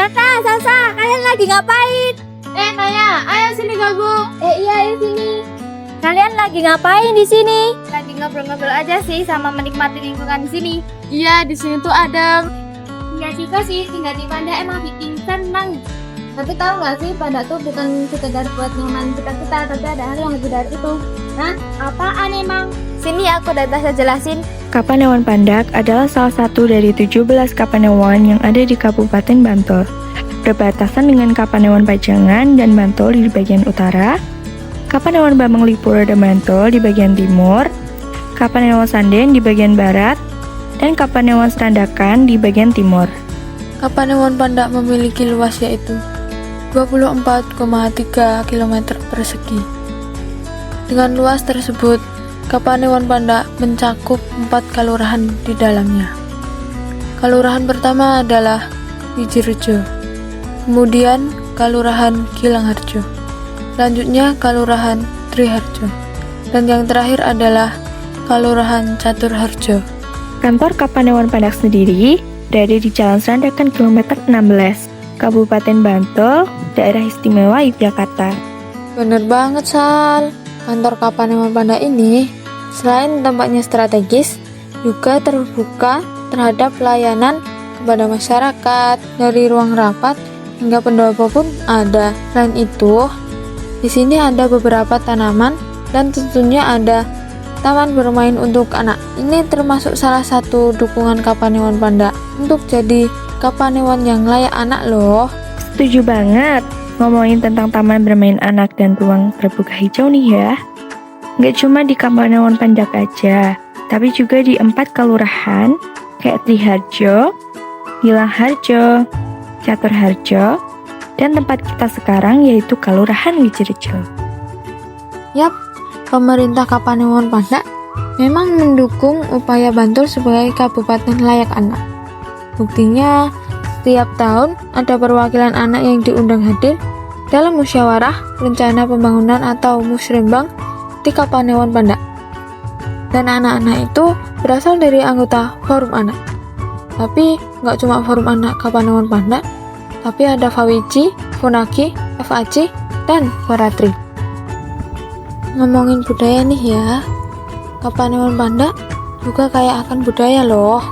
Tata, Salsa, kalian lagi ngapain? Naya, ayo sini gabung. Iya, ayo sini. Kalian lagi ngapain di sini? Lagi ngobrol-ngobrol aja sih sama menikmati lingkungan di sini. Iya, di sini tuh adem. Iya juga sih, tinggal di Panda emang bikin senang. Tapi tahu nggak sih, Panda tuh bukan sekedar buat nyaman kita, tapi ada hal yang lebih dari itu. Hah? Apaan emang? Sini aku udah bisa jelasin. Kapanewon Pandak adalah salah satu dari 17 Kapanewon yang ada di Kabupaten Bantul. Berbatasan dengan Kapanewon Pajangan dan Bantul di bagian utara, Kapanewon Bambang Lipuro dan Bantul di bagian timur, Kapanewon Sanden di bagian barat, dan Kapanewon Serandakan di bagian timur. Kapanewon Pandak memiliki luas yaitu 24,3 km persegi. Dengan luas tersebut, Kapanewon Pandak mencakup 4 kelurahan di dalamnya. Kelurahan pertama adalah Wijirejo, kemudian Kelurahan Gilangharjo, selanjutnya Kelurahan Triharjo, dan yang terakhir adalah Kelurahan Caturharjo. Kantor Kapanewon Pandak sendiri berada di Jalan Serandakan kilometer 16, Kabupaten Bantul, Daerah Istimewa Yogyakarta. Bener banget, Sal. Kantor Kapanewon Pandak ini selain tempatnya strategis, juga terbuka terhadap pelayanan kepada masyarakat, dari ruang rapat hingga pendopo pun ada. Selain itu, di sini ada beberapa tanaman dan tentunya ada taman bermain untuk anak. Ini termasuk salah satu dukungan Kapanewon Pandak untuk jadi Kapanewon yang layak anak loh. Setuju banget. Ngomongin tentang taman bermain anak dan ruang terbuka hijau nih ya. Nggak cuma di Kapanewon Pandak aja, tapi juga di 4 kelurahan kayak Triharjo, Gilangharjo, Caturharjo, dan tempat kita sekarang yaitu Kelurahan Wijirejo. Yap, pemerintah Kapanewon Pandak memang mendukung upaya Bantul sebagai kabupaten layak anak. Buktinya, setiap tahun ada perwakilan anak yang diundang hadir dalam musyawarah rencana pembangunan atau musrembang di Kapanewon Pandak. Dan anak-anak itu berasal dari anggota Forum Anak. Tapi nggak cuma Forum Anak Kapanewon Pandak, tapi ada Fawiji, Funaki, FAC, dan Foratri. Ngomongin budaya nih ya, Kapanewon Pandak juga kaya akan budaya loh.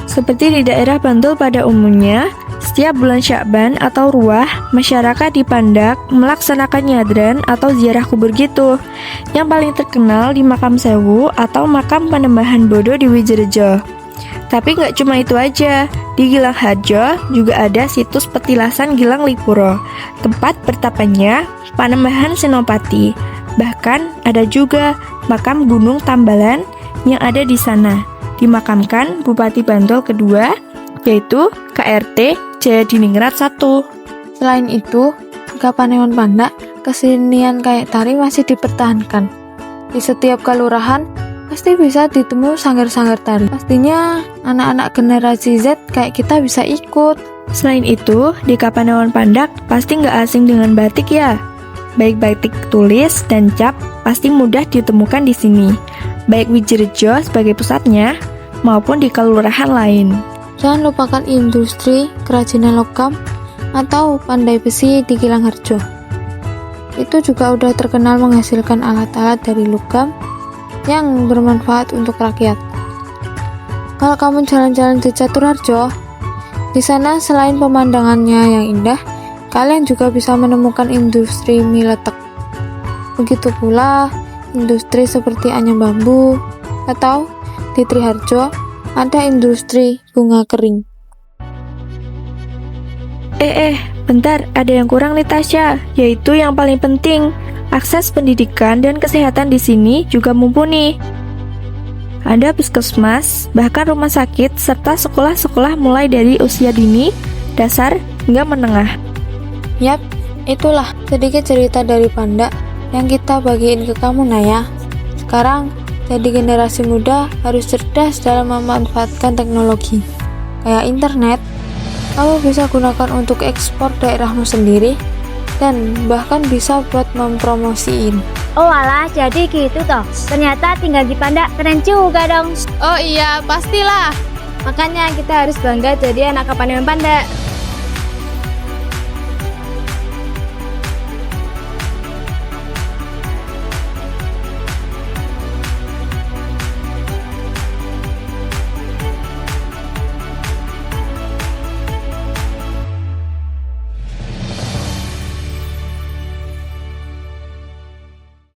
Seperti di daerah Bantul pada umumnya, setiap bulan Syakban atau Ruah, masyarakat di Pandak melaksanakan nyadran atau ziarah kubur gitu. Yang paling terkenal di Makam Sewu atau Makam Panembahan Bodo di Wijirejo. Tapi nggak cuma itu aja, di Gilangharjo juga ada situs petilasan Gilang Lipuro, tempat bertapanya Panembahan Senopati. Bahkan ada juga makam Gunung Tambalan yang ada di sana. Dimakamkan Bupati Bantul kedua, yaitu KRT Jayadiningrat I. Selain itu, di Kapanewon Pandak, kesenian kayak tari masih dipertahankan. Di setiap kelurahan, pasti bisa ditemu sanggar-sanggar tari. Pastinya, anak-anak generasi Z kayak kita bisa ikut. Selain itu, di Kapanewon Pandak pasti nggak asing dengan batik ya. Baik batik tulis dan cap pasti mudah ditemukan di sini. Baik Wijirejo sebagai pusatnya, maupun di kelurahan lain. Jangan lupakan industri kerajinan logam atau pandai besi di Gilangharjo. Itu juga udah terkenal menghasilkan alat-alat dari logam yang bermanfaat untuk rakyat. Kalau kamu jalan-jalan di Caturharjo, di sana selain pemandangannya yang indah, kalian juga bisa menemukan industri mie letek. Begitu pula industri seperti anyam bambu, atau di Triharjo ada industri bunga kering. Bentar, ada yang kurang nih Tasya, yaitu yang paling penting, akses pendidikan dan kesehatan di sini juga mumpuni. Ada puskesmas, bahkan rumah sakit, serta sekolah-sekolah mulai dari usia dini, dasar, hingga menengah. Yap, itulah sedikit cerita dari Pandak yang kita bagiin ke kamu Naya. Sekarang, jadi generasi muda harus cerdas dalam memanfaatkan teknologi. Kayak internet, kamu bisa gunakan untuk ekspor daerahmu sendiri, dan bahkan bisa buat mempromosiin. Oh alah, jadi gitu toh. Ternyata tinggal di Pandak keren juga dong. Oh iya, pastilah. Makanya kita harus bangga jadi anak Kapanewon Pandak.